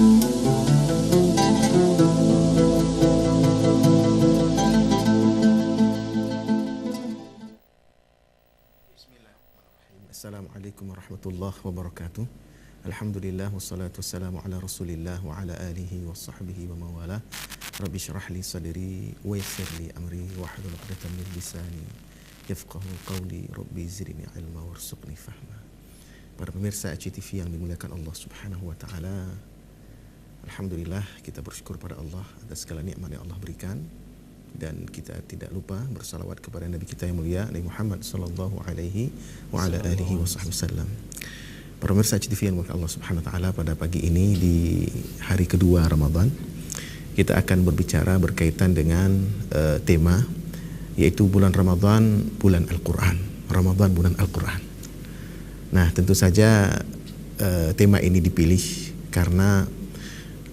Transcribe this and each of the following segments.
Assalamualaikum warahmatullahi wabarakatuh. Alhamdulillah wassalatu wassalamu ala Rasulillah wa ala alihi wa sahbihi wa mawala. Rabbi syrah li sadri wa yassir li amri wa hlul 'uqdatam min lisani yafqahu qawli. Rabbi zidni ilma warzuqni fahma. Para pemirsa ACTV yang dimuliakan Allah Subhanahu wa taala. Alhamdulillah, kita bersyukur pada Allah atas segala nikmat yang Allah berikan, dan kita tidak lupa bersalawat kepada Nabi kita yang mulia, Nabi Muhammad sallallahu alaihi wa ala alihi wasallam. Para pemirsa ACTV yang dimuliakan Allah Subhanahu wa taala, pada pagi ini di hari kedua Ramadan, kita akan berbicara berkaitan dengan tema, yaitu bulan Ramadan, bulan Al-Quran. Ramadan, bulan Al-Quran. Nah, tentu saja tema ini dipilih karena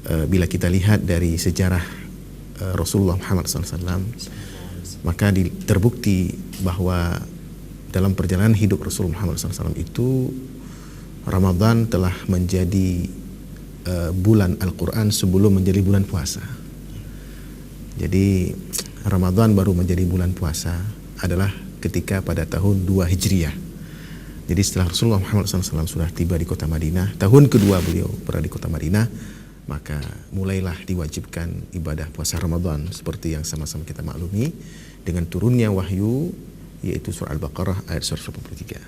bila kita lihat dari sejarah Rasulullah Muhammad SAW, maka terbukti bahwa dalam perjalanan hidup Rasulullah Muhammad SAW itu Ramadan telah menjadi bulan Al-Quran sebelum menjadi bulan puasa. Jadi Ramadan baru menjadi bulan puasa adalah ketika pada tahun 2 Hijriah. Jadi setelah Rasulullah Muhammad SAW sudah tiba di kota Madinah, tahun kedua beliau berada di kota Madinah, maka mulailah diwajibkan ibadah puasa Ramadan seperti yang sama-sama kita maklumi dengan turunnya wahyu, yaitu surah Al-Baqarah ayat 183.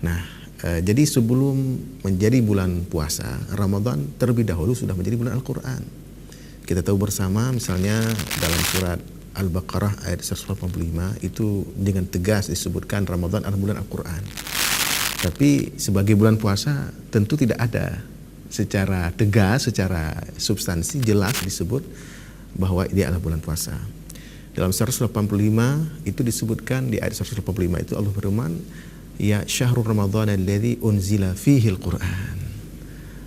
Nah, jadi sebelum menjadi bulan puasa Ramadan, terlebih dahulu sudah menjadi bulan Al-Quran. Kita tahu bersama misalnya dalam surat Al-Baqarah ayat 185 itu dengan tegas disebutkan Ramadan adalah bulan Al-Quran. Tapi sebagai bulan puasa tentu tidak ada secara tegas, secara substansi jelas disebut bahwa ini adalah bulan puasa. Dalam 185 itu disebutkan, di ayat 185 itu Allah berfirman, ya syahrul ramadhan alladzi unzila fihi al-Quran.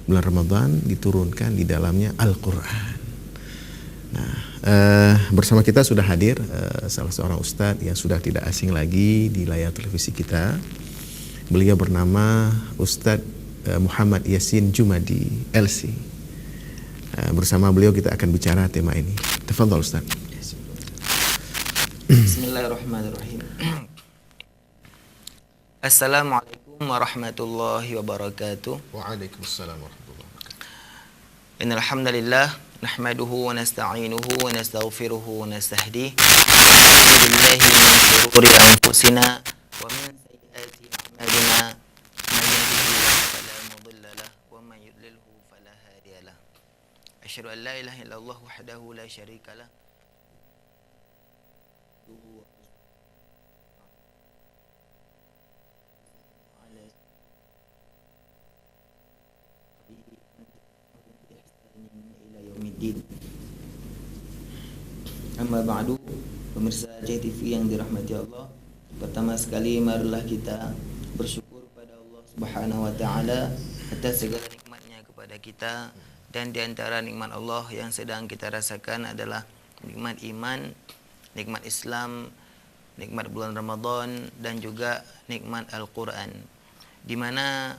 Bulan Ramadan diturunkan di dalamnya Al-Quran. Nah, bersama kita sudah hadir salah seorang ustadz yang sudah tidak asing lagi di layar televisi kita. Beliau bernama Ustadz Muhammad Yasin Jumadi LC. Bersama beliau kita akan bicara tema ini. Tafadhal Ustaz. Bismillahirrahmanirrahim. Assalamualaikum warahmatullahi wabarakatuh. Waalaikumsalam warahmatullahi wabarakatuh. Innal hamdalillah nahmaduhu wa nasta'inuhu wa nastaghfiruhu wa nastahdihi. A'udzu billahi min shururi anfusina wa min sayyiati a'malina. Asyhadu an la ilaha illallah wahdahu la syarika lah. Amma ba'du, pemirsa ACTV yang dirahmati Allah, pertama sekali marilah kita bersyukur pada Allah Subhanahu wa taala atas segala nikmatnya kepada kita. Dan di antara nikmat Allah yang sedang kita rasakan adalah nikmat iman, nikmat Islam, nikmat bulan Ramadan, dan juga nikmat Al-Quran, di mana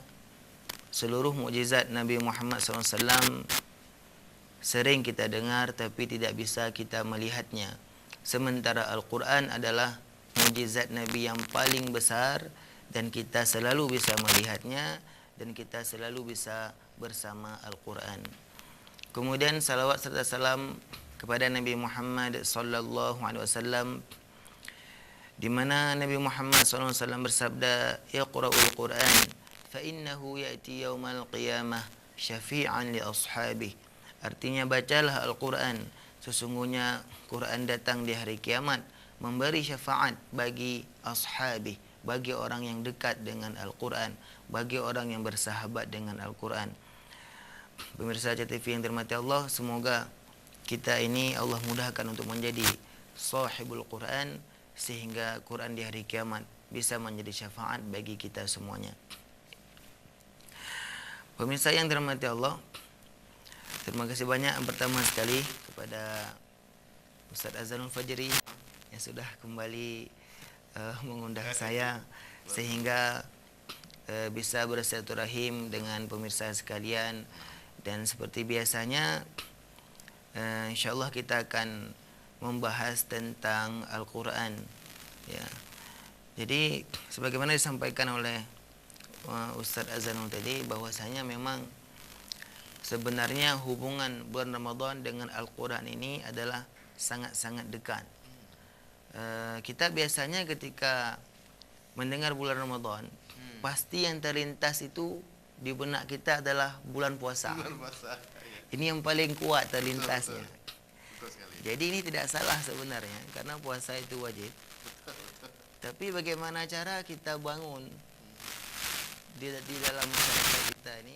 seluruh mukjizat Nabi Muhammad SAW sering kita dengar tapi tidak bisa kita melihatnya. Sementara Al-Quran adalah mukjizat Nabi yang paling besar, dan kita selalu bisa melihatnya, dan kita selalu bisa bersama Al-Quran. Kemudian salawat serta salam kepada Nabi Muhammad sallallahu alaihi wasallam, di mana Nabi Muhammad sallallahu alaihi wasallam bersabda, "Iqra'ul Qur'an fa innahu ya'ti yaumal qiyamah syafi'an li ashabihi." Artinya, bacalah Al-Quran, sesungguhnya Quran datang di hari kiamat memberi syafaat bagi ashabi, bagi orang yang dekat dengan Al-Quran, bagi orang yang bersahabat dengan Al-Quran. Pemirsa ACTV yang dirahmati Allah, semoga kita ini Allah mudahkan untuk menjadi sahibul Quran, sehingga Quran di hari kiamat bisa menjadi syafaat bagi kita semuanya. Pemirsa yang dirahmati Allah, terima kasih banyak pertama sekali kepada Ustaz Azanul Fajri yang sudah kembali mengundang saya sehingga bisa bersilaturahim dengan pemirsa sekalian Dan seperti biasanya, insyaAllah kita akan membahas tentang Al-Quran, ya. Jadi sebagaimana disampaikan oleh Ustaz Azanul tadi, bahwasanya memang sebenarnya hubungan bulan Ramadan dengan Al-Quran ini adalah sangat-sangat dekat. Kita biasanya ketika mendengar bulan Ramadan, pasti yang terlintas itu di benak kita adalah bulan puasa. Ini yang paling kuat terlintasnya. Jadi ini tidak salah sebenarnya, karena puasa itu wajib. Tapi bagaimana cara kita bangun di dalam masyarakat kita ini?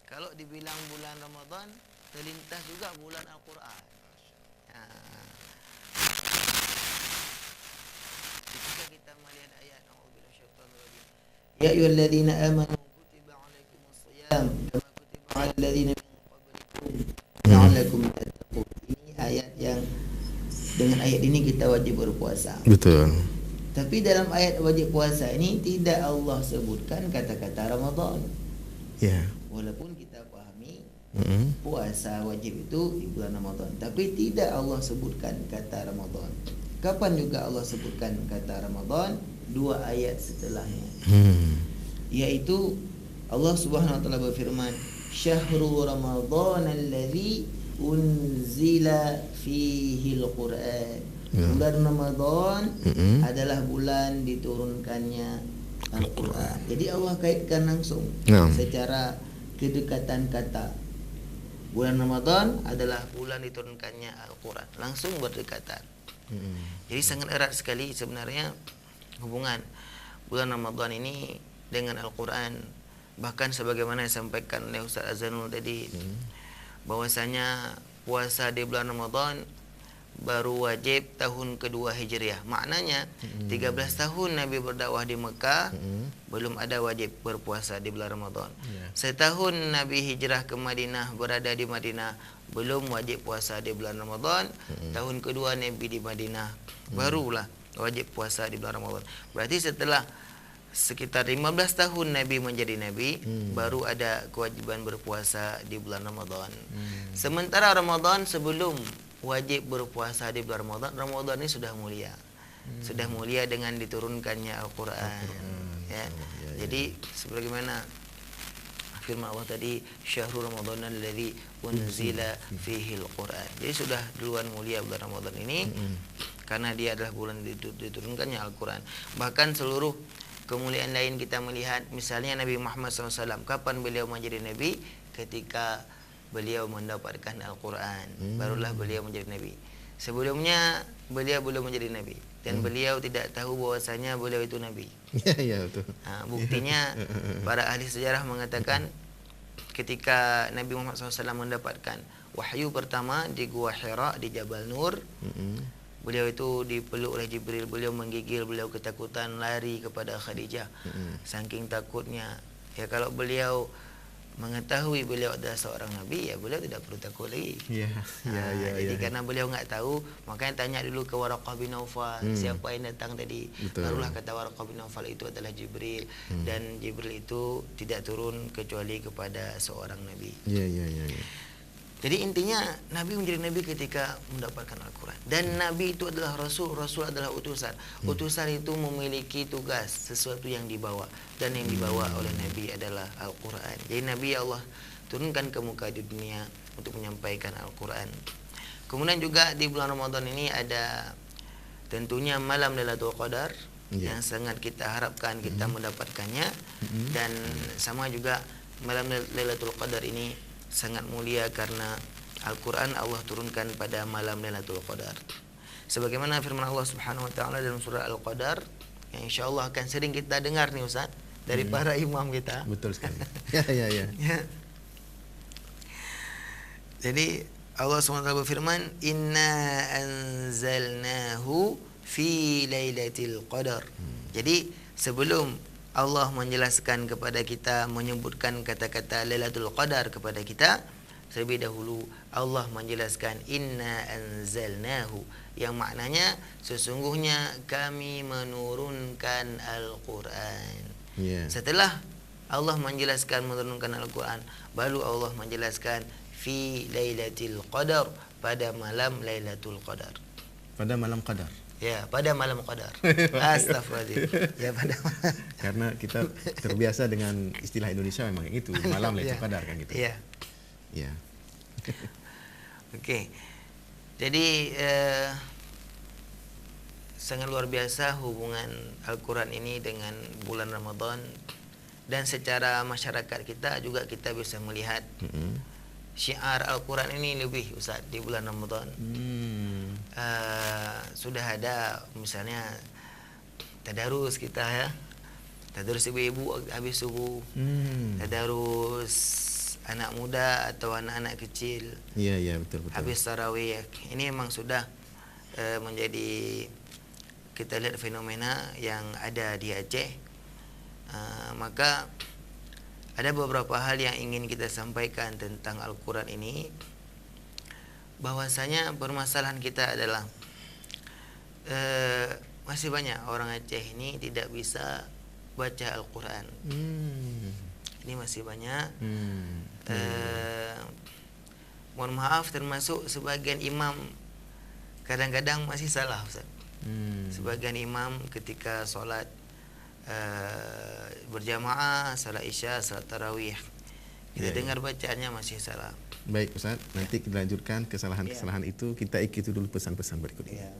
Kalau dibilang bulan Ramadan, terlintas juga bulan Al-Quran. Ketika kita melihat ayat Ya ayyuhalladzina amanu kutiba alaikumus shiyam kama kutiba alal ladzina min qablikum la'allakum tattaqun. Ini ayat yang dengan ayat ini kita wajib berpuasa. Betul. Tapi dalam ayat wajib puasa ini tidak Allah sebutkan kata-kata Ramadan. Ya. Walaupun kita pahami puasa wajib itu di bulan Ramadan, tapi tidak Allah sebutkan kata Ramadan. Kapan juga Allah sebutkan kata Ramadan? 2 ayat setelahnya. Yaitu Allah Subhanahu wa taala berfirman, "Syahrul Ramadhan alladzi unzila fihi al-Qur'an." Bulan Ramadan adalah bulan diturunkannya Al-Quran. Jadi Allah kaitkan langsung secara kedekatan kata. Bulan Ramadan adalah bulan diturunkannya Al-Quran, langsung berdekatan. Jadi sangat erat sekali sebenarnya hubungan bulan Ramadan ini dengan Al-Quran. Bahkan sebagaimana disampaikan oleh Ustaz Azanul tadi, bahwasanya puasa di bulan Ramadan baru wajib tahun kedua Hijriah. Maknanya 13 tahun Nabi berdakwah di Mekah, belum ada wajib berpuasa di bulan Ramadan. Setahun Nabi hijrah ke Madinah, berada di Madinah, belum wajib puasa di bulan Ramadan. Tahun kedua Nabi di Madinah, barulah wajib puasa di bulan Ramadan. Berarti setelah sekitar 15 tahun Nabi menjadi Nabi, baru ada kewajiban berpuasa di bulan Ramadan. Sementara Ramadan sebelum wajib berpuasa di bulan Ramadan, Ramadan ini sudah mulia. Sudah mulia dengan diturunkannya Al-Quran. Ya. Jadi sebagaimana firman Allah tadi, syahrul Ramadan alladzi unzila fihi al-Quran. Jadi sudah duluan mulia bulan Ramadan ini, karena dia adalah bulan diturunkannya Al-Quran. Bahkan seluruh kemuliaan lain kita melihat, misalnya Nabi Muhammad SAW, kapan beliau menjadi Nabi? Ketika beliau mendapatkan Al-Quran, barulah beliau menjadi Nabi. Sebelumnya beliau belum menjadi Nabi, dan beliau tidak tahu bahwasanya beliau itu Nabi. Ya, betul. Buktinya para ahli sejarah mengatakan ketika Nabi Muhammad SAW mendapatkan wahyu pertama di Gua Hira di Jabal Nur, beliau itu dipeluk oleh Jibril, beliau menggigil, beliau ketakutan, lari kepada Khadijah. Saking takutnya. Ya, kalau beliau mengetahui beliau adalah seorang Nabi, ya beliau tidak perlu takut lagi. Jadi karena beliau enggak tahu, makanya tanya dulu ke Waraqah bin Naufal, siapa yang datang tadi. Barulah kata Waraqah bin Naufal, itu adalah Jibril. Dan Jibril itu tidak turun kecuali kepada seorang Nabi. Jadi intinya Nabi menjadi Nabi ketika mendapatkan Al-Quran. Dan Nabi itu adalah Rasul, Rasul adalah utusan. Utusan itu memiliki tugas, sesuatu yang dibawa. Dan yang dibawa oleh Nabi adalah Al-Quran. Jadi Nabi Allah turunkan ke muka di dunia untuk menyampaikan Al-Quran. Kemudian juga di bulan Ramadan ini ada tentunya malam Lailatul Qadar, yang sangat kita harapkan kita mendapatkannya. Dan sama juga malam Lailatul Qadar ini sangat mulia karena Al-Quran Allah turunkan pada malam Lailatul Qadar. Sebagaimana firman Allah Subhanahu wa taala dalam surah Al-Qadar, yang insyaallah akan sering kita dengar nih Ustaz dari para imam kita. Betul sekali. Ya. Jadi Allah SWT berfirman, "Inna anzalnahu fi lailatul qadar." Jadi sebelum Allah menjelaskan kepada kita, menyebutkan kata-kata Lailatul Qadar kepada kita, terlebih dahulu Allah menjelaskan inna anzalnahu, yang maknanya sesungguhnya kami menurunkan Al-Quran. Setelah Allah menjelaskan menurunkan Al-Quran, baru Allah menjelaskan fi lailatul qadar, pada malam Lailatul Qadar. Pada malam qadar. Ya, pada malam qadar. Astagfirullahaladzim. Ya, pada Karena kita terbiasa dengan istilah Indonesia memang yang itu, malam Lailatul Ya. Qadar kan gitu. Ya. Ya. Okey. Jadi sangat luar biasa hubungan Al-Quran ini dengan bulan Ramadan, dan secara masyarakat kita juga kita bisa melihat syiar Al-Quran ini lebih, Ustaz, di bulan Ramadan. Sudah ada misalnya tadarus kita, ya, tadarus ibu-ibu habis subuh, tadarus anak muda atau anak-anak kecil Iya, betul. habis tarawih. Ini memang sudah menjadi, kita lihat fenomena yang ada di Aceh. Maka ada beberapa hal yang ingin kita sampaikan tentang Al-Quran ini. Bahwasanya permasalahan kita adalah masih banyak orang Aceh ini tidak bisa baca Al-Quran. Ini masih banyak. Mohon maaf, termasuk sebagian imam kadang-kadang masih salah, Ustaz. Sebagian imam ketika solat berjamaah, salat isya, salat tarawih, kita dengar bacaannya masih salah. Baik Ustaz, nanti kita lanjutkan kesalahan-kesalahan itu. Kita ikuti dulu pesan-pesan berikut ini. Ya.